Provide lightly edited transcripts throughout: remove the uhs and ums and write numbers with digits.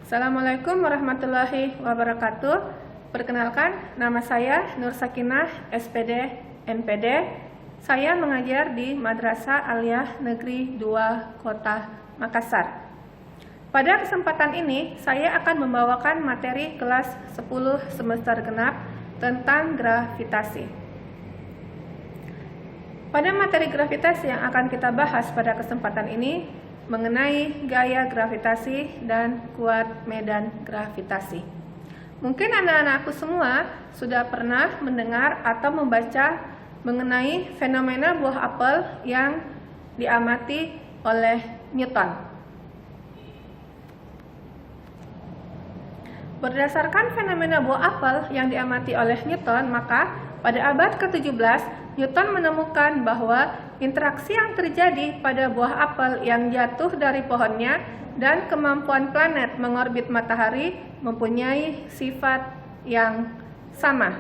Assalamualaikum warahmatullahi wabarakatuh. Perkenalkan, nama saya Nur Sakinah, SPD, MPD. Saya mengajar di Madrasah Aliyah Negeri 2 Kota Makassar. Pada kesempatan ini, saya akan membawakan materi kelas 10 semester genap tentang gravitasi. Pada materi gravitasi yang akan kita bahas pada kesempatan ini mengenai gaya gravitasi dan kuat medan gravitasi. Mungkin anak-anakku semua sudah pernah mendengar atau membaca mengenai fenomena buah apel yang diamati oleh Newton. Berdasarkan fenomena buah apel yang diamati oleh Newton, maka pada abad ke-17 Newton menemukan bahwa interaksi yang terjadi pada buah apel yang jatuh dari pohonnya dan kemampuan planet mengorbit matahari mempunyai sifat yang sama.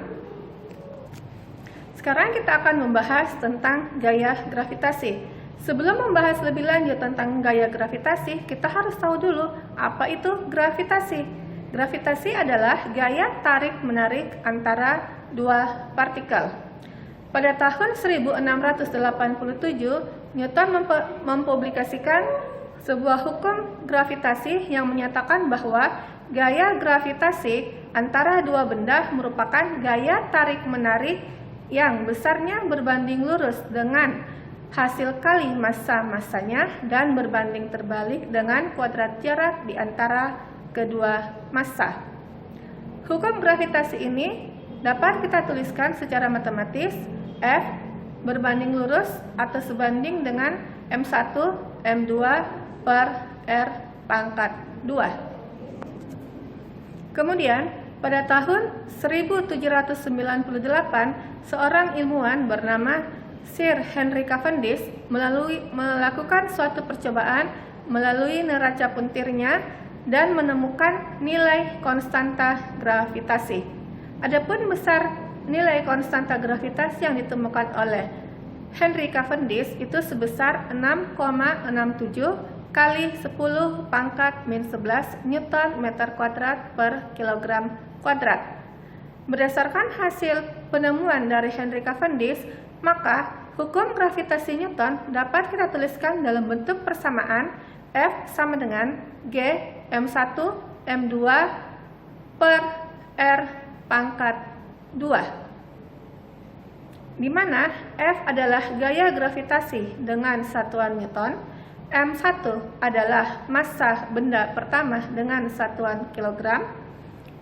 Sekarang kita akan membahas tentang gaya gravitasi. Sebelum membahas lebih lanjut tentang gaya gravitasi, kita harus tahu dulu apa itu gravitasi. Gravitasi adalah gaya tarik-menarik antara dua partikel. Pada tahun 1687, Newton mempublikasikan sebuah hukum gravitasi yang menyatakan bahwa gaya gravitasi antara dua benda merupakan gaya tarik-menarik yang besarnya berbanding lurus dengan hasil kali massa-massanya dan berbanding terbalik dengan kuadrat jarak di antara kedua massa. Hukum gravitasi ini dapat kita tuliskan secara matematis. F berbanding lurus atau sebanding dengan M1 M2 per R pangkat 2. Kemudian pada tahun 1798 seorang ilmuwan bernama Sir Henry Cavendish melakukan suatu percobaan melalui neraca puntirnya dan menemukan nilai konstanta gravitasi. Adapun besar nilai konstanta gravitasi yang ditemukan oleh Henry Cavendish itu sebesar 6,67 kali 10 pangkat min 11 Newton meter kuadrat per kilogram kuadrat. Berdasarkan hasil penemuan dari Henry Cavendish, maka hukum gravitasi Newton dapat kita tuliskan dalam bentuk persamaan F sama dengan G M1 M2 per R pangkat 2, di mana F adalah gaya gravitasi dengan satuan Newton, M1 adalah massa benda pertama dengan satuan kilogram,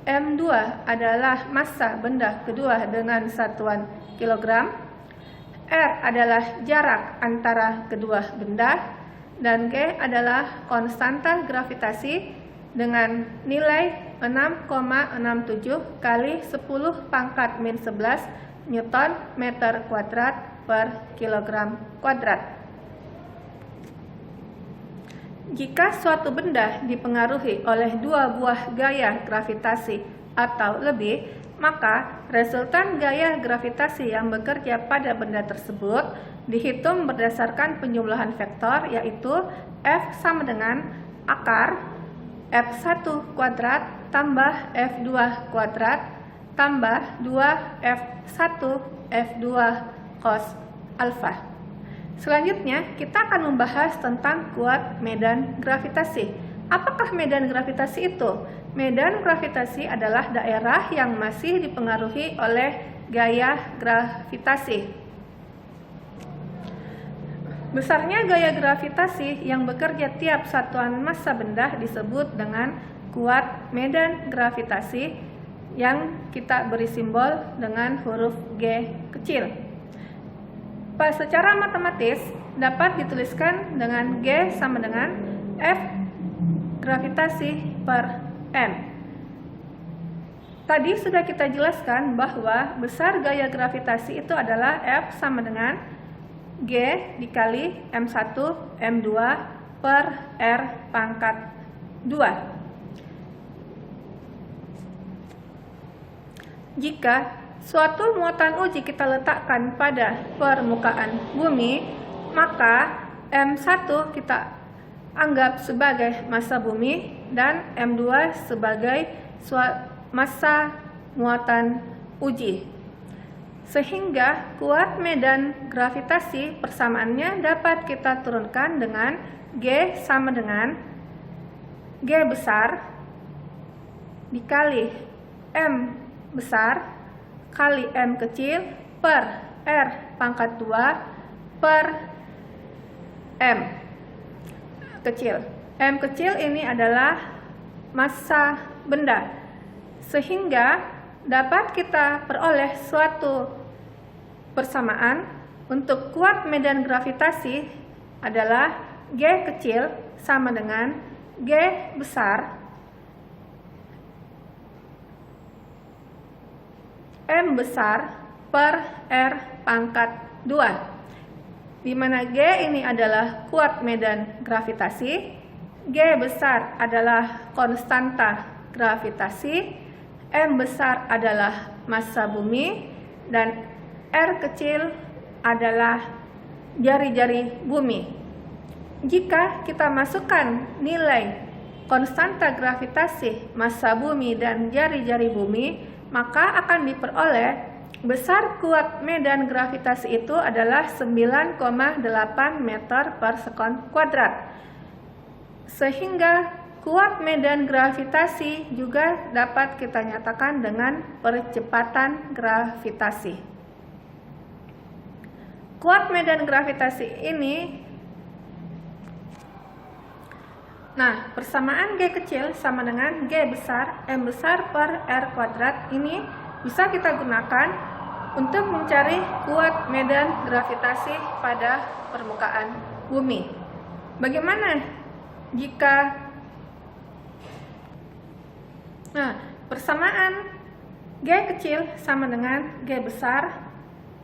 M2 adalah massa benda kedua dengan satuan kilogram, R adalah jarak antara kedua benda, dan G adalah konstanta gravitasi dengan nilai 6,67 kali 10 pangkat min 11 Newton meter kuadrat per kilogram kuadrat. Jika suatu benda dipengaruhi oleh dua buah gaya gravitasi atau lebih, maka resultan gaya gravitasi yang bekerja pada benda tersebut dihitung berdasarkan penjumlahan vektor, yaitu F sama dengan akar F1 kuadrat tambah F2 kuadrat tambah 2F1 F2 cos alfa. Selanjutnya, kita akan membahas tentang kuat medan gravitasi. Apakah medan gravitasi itu? Medan gravitasi adalah daerah yang masih dipengaruhi oleh gaya gravitasi. Besarnya gaya gravitasi yang bekerja tiap satuan massa benda disebut dengan kuat medan gravitasi yang kita beri simbol dengan huruf G kecil. Secara matematis dapat dituliskan dengan G sama dengan F gravitasi per M. Tadi sudah kita jelaskan bahwa besar gaya gravitasi itu adalah F sama dengan G dikali M1 M2 per R pangkat 2. Jika suatu muatan uji kita letakkan pada permukaan bumi, maka M1 kita anggap sebagai massa bumi dan M2 sebagai massa muatan uji. Sehingga kuat medan gravitasi persamaannya dapat kita turunkan dengan G sama dengan G besar dikali M besar kali M kecil per R pangkat 2 per M kecil. M kecil ini adalah massa benda, sehingga dapat kita peroleh suatu persamaan untuk kuat medan gravitasi adalah G kecil sama dengan G besar M besar per R pangkat 2, di mana G ini adalah kuat medan gravitasi, G besar adalah konstanta gravitasi, M besar adalah massa bumi, dan R kecil adalah jari-jari bumi. Jika kita masukkan nilai konstanta gravitasi, massa bumi, dan jari-jari bumi, maka akan diperoleh besar kuat medan gravitasi itu adalah 9,8 meter per sekon kuadrat. Sehingga kuat medan gravitasi juga dapat kita nyatakan dengan percepatan gravitasi. Kuat medan gravitasi ini, nah, persamaan G kecil sama dengan G besar M besar per R kuadrat ini bisa kita gunakan untuk mencari kuat medan gravitasi pada permukaan bumi. Bagaimana jika persamaan G kecil sama dengan G besar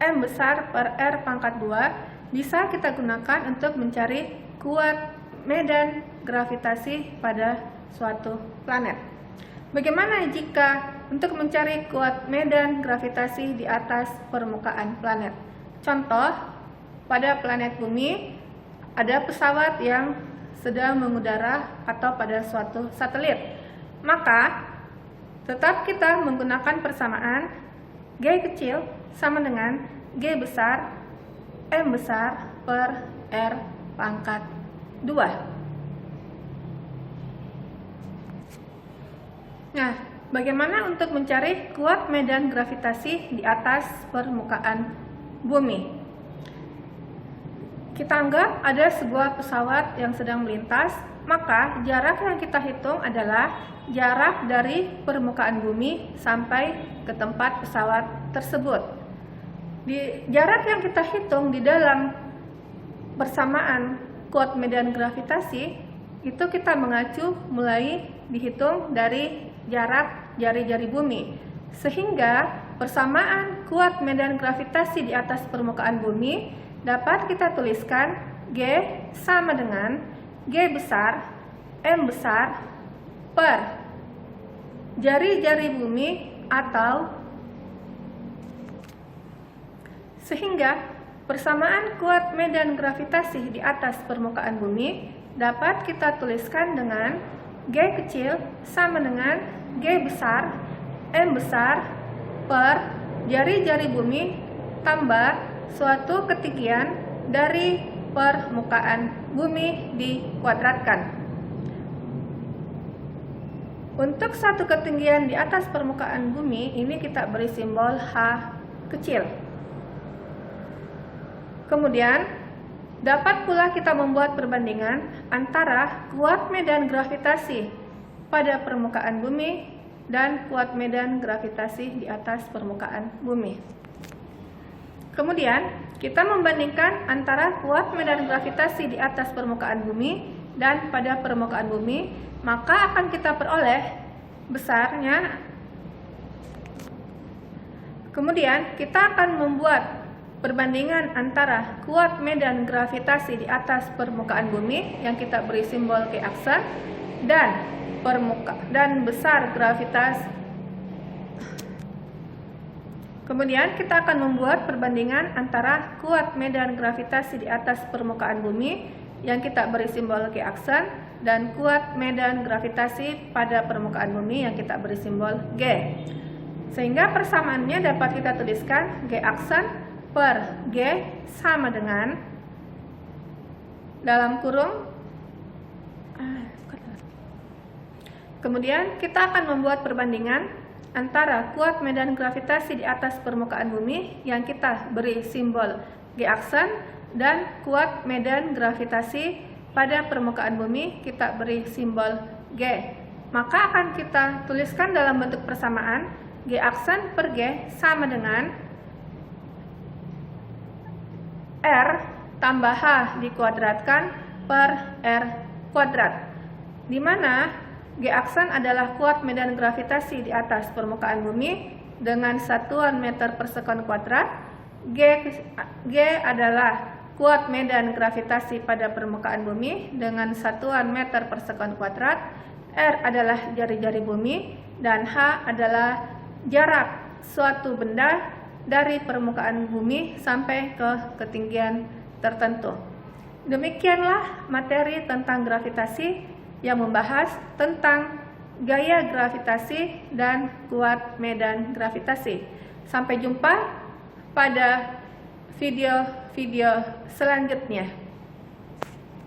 M besar per R pangkat 2 bisa kita gunakan untuk mencari kuat medan gravitasi pada suatu planet. Bagaimana jika untuk mencari kuat medan gravitasi di atas permukaan planet? Contoh, pada planet bumi ada pesawat yang sedang mengudara atau pada suatu satelit. Maka tetap kita menggunakan persamaan G kecil sama dengan G besar M besar per R pangkat 2. Nah, bagaimana untuk mencari kuat medan gravitasi di atas permukaan bumi? Kita anggap ada sebuah pesawat yang sedang melintas, maka jarak yang kita hitung adalah jarak dari permukaan bumi sampai ke tempat pesawat tersebut. Di jarak yang kita hitung di dalam persamaan kuat medan gravitasi itu kita mengacu mulai dihitung dari jarak jari-jari bumi, sehingga persamaan kuat medan gravitasi di atas permukaan bumi dapat kita tuliskan G sama dengan G besar M besar per jari-jari bumi, atau sehingga persamaan kuat medan gravitasi di atas permukaan bumi dapat kita tuliskan dengan G kecil sama dengan G besar M besar per jari-jari bumi tambah suatu ketinggian dari permukaan bumi dikuadratkan. Untuk satu ketinggian di atas permukaan bumi ini kita beri simbol H kecil. Kemudian dapat pula kita membuat perbandingan antara kuat medan gravitasi pada permukaan bumi dan kuat medan gravitasi di atas permukaan bumi. Kemudian kita membandingkan antara kuat medan gravitasi di atas permukaan bumi dan pada permukaan bumi, maka akan kita peroleh besarnya. Kemudian kita akan membuat perbandingan antara kuat medan gravitasi di atas permukaan bumi yang kita beri simbol Q aksen dan besar gravitasi. Kemudian kita akan membuat perbandingan antara kuat medan gravitasi di atas permukaan bumi yang kita beri simbol G aksen, dan kuat medan gravitasi pada permukaan bumi yang kita beri simbol G. Sehingga persamaannya dapat kita tuliskan G aksen per G sama dengan dalam kurung. Kemudian kita akan membuat perbandingan antara kuat medan gravitasi di atas permukaan bumi yang kita beri simbol G aksen dan kuat medan gravitasi pada permukaan bumi kita beri simbol G. Maka akan kita tuliskan dalam bentuk persamaan G aksen per G sama dengan R tambah H dikuadratkan per R kuadrat, di mana G aksen adalah kuat medan gravitasi di atas permukaan bumi dengan satuan meter per sekon kuadrat. G adalah kuat medan gravitasi pada permukaan bumi dengan satuan meter per sekon kuadrat. R adalah jari-jari bumi dan H adalah jarak suatu benda dari permukaan bumi sampai ke ketinggian tertentu. Demikianlah materi tentang gravitasi yang membahas tentang gaya gravitasi dan kuat medan gravitasi. Sampai jumpa pada video-video selanjutnya.